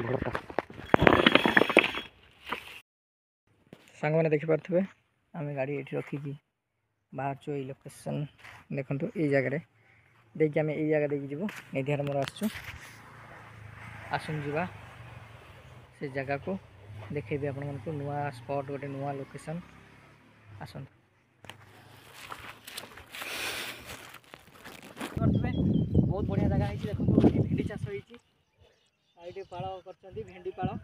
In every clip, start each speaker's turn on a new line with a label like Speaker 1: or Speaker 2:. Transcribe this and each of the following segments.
Speaker 1: घरटा सांग मैंने देखिपे आम गाड़ी ये रखिकी बाहर चु लोकेशन देखु ये जगह देखिए आम ये जगह देखिए जीवु निधियार मोर आसन जा से जगह को देखेबी आपण मानक नुआ स्पॉट गोटे नुआ लोकेशन आसन बहुत बढ़िया जगह है देखो भेंडी चाष होती पाड़ कर भेंडी पाड़ और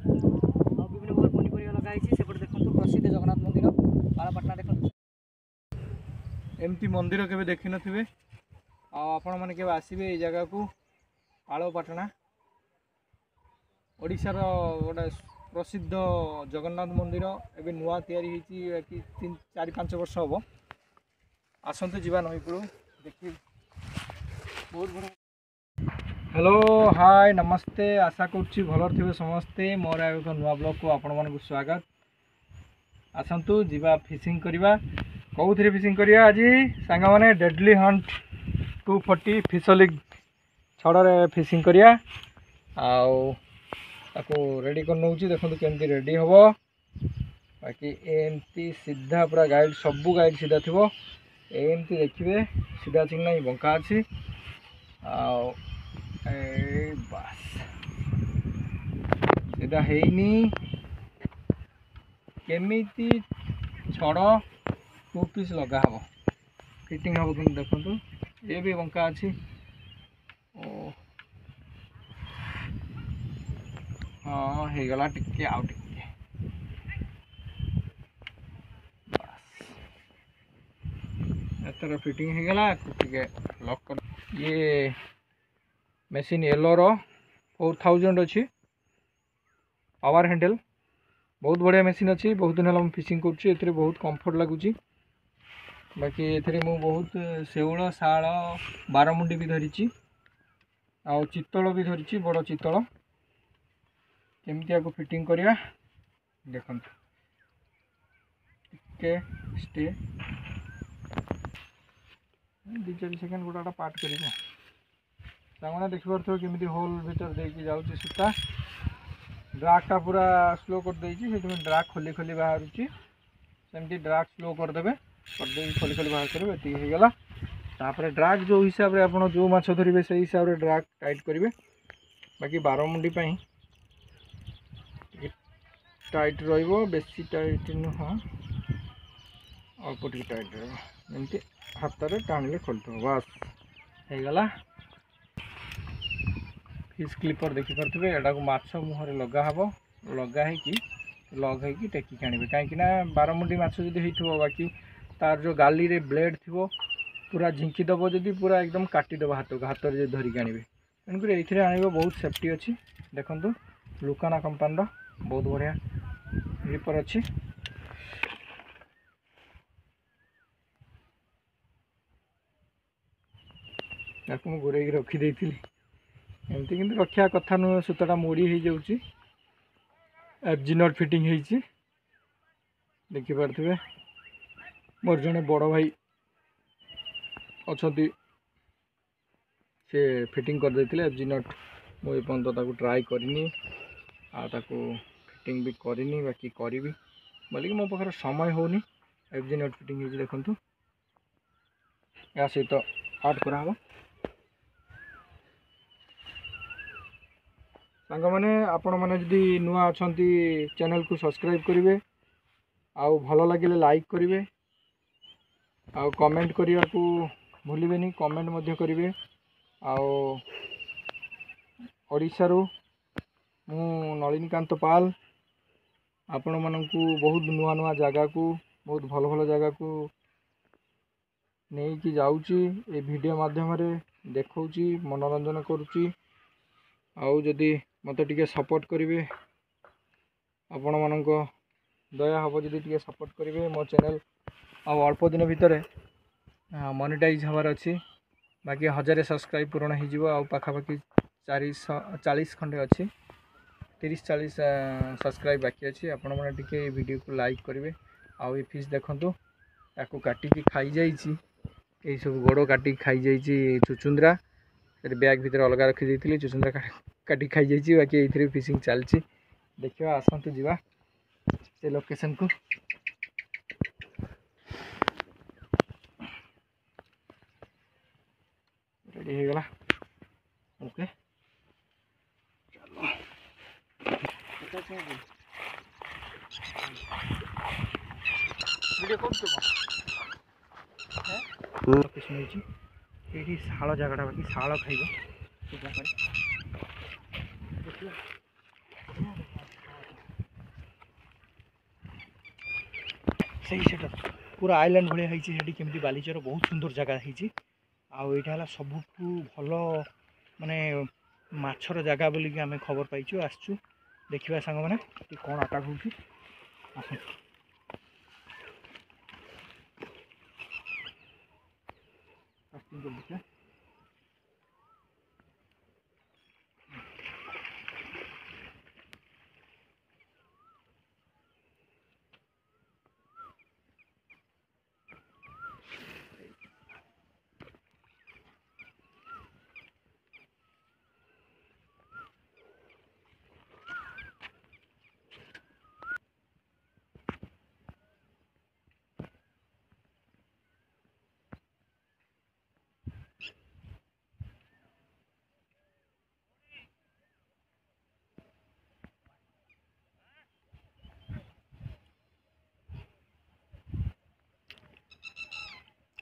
Speaker 1: विभिन्न प्रकार पनीपरिया लगाई सेपटे देखो प्रसिद्ध जगन्नाथ मंदिर पाड़पाटना देखो एमती मंदिर केवे देखि नथिबे आपण माने केवे आसीबे ए जगह को पाड़पाटना ओडिशार गोटे प्रसिद्ध जगन्नाथ मंदिर एवं नुआ तैयारी कि 4-5 वर्ष हम आसतु जीवा नईपुर देखिए बहुत बड़ा। हेलो हाय नमस्ते आशा करुच्ची भलर थे समस्ते मोर एक नुआ ब्लॉग को आपण मानक स्वागत आसतु जीवा फिशिंग करवा कौ थे फिशिंग करवा आज सांग मैंने डेडली हंट 240 फिशलिंग छड़े फिशिंग करवा आपको रेडी कर नौ देखो केमती रेडी हम बाकी एमती सीधा पूरा गाइड सबू गाइड सीधा थी एमती देखिए सीधा चिंग ना बंका अच्छी बस सीधा हैनी केमिति छड़ 2 पीस लगा हम फिटिंग हम कि देखो ये भी बंका अच्छी हाँ हो गला टिके आउ टिके बस एतर फिटिंग हो गला टिके लॉक कर ये मशीन येलो रो 4000 अच्छी पावर हैंडल बहुत बढ़िया मशीन अच्छी बहुत दिन है फिशिंग कर बहुत कंफर्ट लगुच बाकी ए बहुत शेउल शाल बारमुंडी भी धरी आ चितल भी धरी बड़ चितल केमती आपको फिटिंग करवा देखो टे स्टे 2-4 सेकेंड गोटा पार्ट कर देखी पार्थ केमी होल भीतर देखिए जाऊँगी सूता ड्रागटा पूरा स्लो कर देमें ड्राग खोली खोली बाहर सेमती ड्राग स्लो करदे खोली खोली बाहर करेंगे ये होगा तापर ड्राग जो हिसाब से आप जो माछ धरवे से हिसाब से ड्राग टाइट करेंगे बाकी बारमुंडी टाइट बेसी टाइट नुह अल्प टी टाइट रमती हाथ में टाणिले खोलते बस होगला फिश क्लिपर देखिपे यहाँ माछ मुहर लगा हम लगाई लग हो टेकिक आने कहीं बारमुंडी माछ जदि हो बाकी तार जो गाली रे ब्लेड थी पूरा झिंकीदब जदि पूरा एकदम काटिदब हाथ हाथ में धरिक आने तेणुक ये आने बहुत सेफ्टी अच्छी देखु लुकाना कंपानी बहुत बढ़िया ग्रिपर अच्छी मुझे गोरे रखीदे एमती कि रखा कथा नुह सूताटा मोड़ी हो जाऊँगी एफजी नट फिटिंग हो देखिपे मोर जड़े बड़ भाई अच्छा से फिटिंग कर देते एफजी नट मुझे पर्यटन ट्राए करनी फिटिंग भी करनी बाकी करी बोलिक मो पाखे समय होनी एफजी नट फिटिंग हो देखु या सहित आड कराव सांग मैंने आपण मैंने जदि नुआ अच्छा चैनल को सब्सक्राइब करेंगे आउ भल लगे लाइक करेंगे आउ कमेंट करने को भूलें कमेंट करेंगे आउ ओडिशारू मु नलिनीकांत पाल आपण मानू बहुत नुआ नुआ जगह को बहुत भल भल जगह को नहीं कि जाऊँगी ये वीडियो माध्यम देखा मनोरंजन करुच्ची आउ जदि मत टे सपोर्ट करेंगे आपण मानक दया हम जदि टे सपोर्ट करेंगे मो चैनल आ अल्प दिन भितर मोनेटाइज हबार अच्छी बाकी 1000 सब्सक्राइब पूरण हो पाखापाखि 40 खंडे अच्छी 30-40 सब्सक्राइब बाकी अच्छी आपण मैंने टे वीडियो को लाइक करेंगे आउ ये फिश देखु या काटिकी खाई जाइए सब गोड़ काटिकी खाई जाइए चुचुंद्रा बैग भितर अलग रखी चुचुंद्रा काटी खाई जाइए बाकी ये फिशिंग चलती देखा आसतु जा से लोकेशन को रेडी हो गला ओके वीडियो कर लोकेशन ये शाल जगटा बाकी शाल खाइब से पूरा आइलैंड भाई केमती बालीचर बहुत सुंदर जगह है आईटा सबुठ भल माने माछर जगह बोलिकी आम खबर पाइचु आसचु देखा सांग मैंने कौन अटाक हो देखिए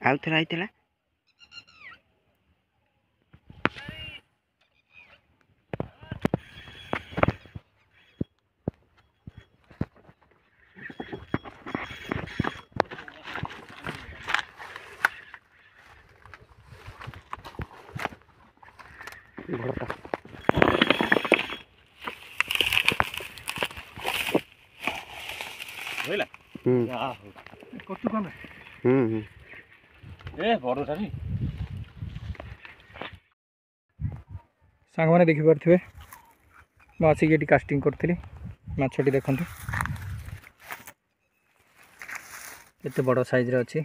Speaker 2: आउथला आइतला
Speaker 1: होइला कतु कमे ए बड़ सारी सांग मैंने देखि पारे मुझे आसिक कास्टिंग करी माछटी देखु केते बड़ साइज अच्छी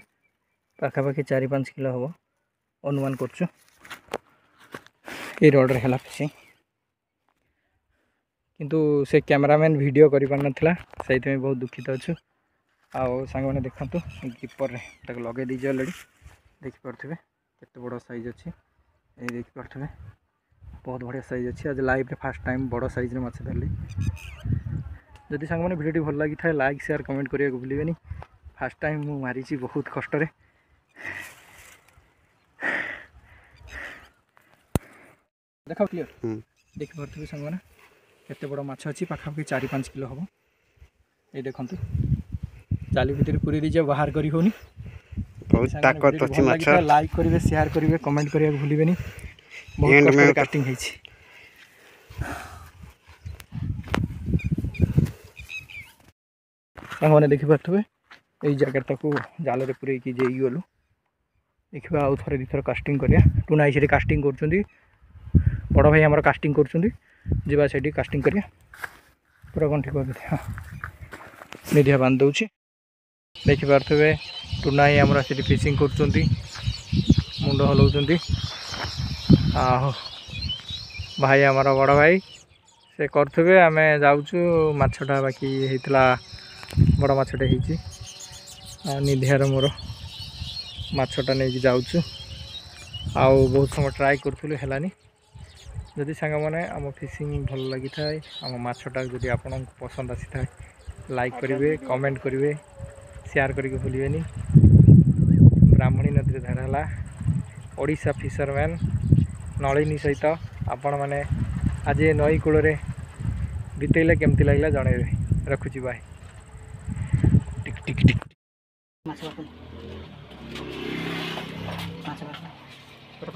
Speaker 1: पाखापाखि 4-5 किलो हम अनुमान करछु ये रोड रे हला फिशिंग किंतु से कैमरामैन वीडियो करि पार नथिला सहित में बहुत दुखित अच्छु आओ सांग मैंने देखंतु कीपर रे ताको लगे दीजे ऑलरेडी देखि पारथिबे केते बड़ साइज अच्छी ये देखि पारथिबे बहुत बढ़िया साइज अच्छी आज लाइव रे फर्स्ट टाइम बड़ साइज रे माछ धरली जदि सांग मैंने वीडियो भल लगी था लाइक शेयर कमेंट करिया को भूलिबेनी फर्स्ट टाइम मु मारिची बहुत कष्ट रे देखो क्लियर देखि पारथिबे सांग मैंने केते बड़ माछ अच्छी पाखापाखि 4-5 किलो हम ये देखंतु जाली भितर पूरी दीजिए बाहर करी होनी
Speaker 2: बहुत ताकत अछि माछ
Speaker 1: लाइक करिवे शेयर करिवे कमेंट करिया को भूलिबेनी बहुत कष्ट काटिंग हेछि सांगने देखि पारथबे एई जगह ताकू जाल रे पुरै की जेई गलु देखिबा आउ थरे दिथर कास्टिंग करिया टुनाई सेठी कास्टिंग करचुंदी बड़ भाई हमर कास्टिंग करचुंदी जीवा सेठी कास्टिंग करिया पूरा गंठी कर दे हां निधिया बांध दउछि देखि पारथबे टुनाई हमरा सेठी फिशिंग करचुंदी मुंड हलौचुंदी आहो भाई हमारा बड़ भाई से करथबे आमे जाउछु माछटा बाकी हेतला बड़ माछटे हेछि निधियार मोर माछटा नहीं जाउछु आउ बहुत समय ट्राई करथुले हेलानी जदि सांग माने आम फिशिंग भल लगी थाए आम माछटा जदि आपन पसंद आसी थाए लाइक करिवे कमेंट करिवे शेयर करिके भूलिबेनी ब्राह्मणी नदी धराला ओडिशा फिशरमैन नलिनी सहित आपण मैंने आज नई कूल बीतेले केमती लगला जनइबे रखुची बाय टिक टिक टिक माछ पूरा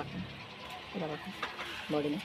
Speaker 1: बॉडी में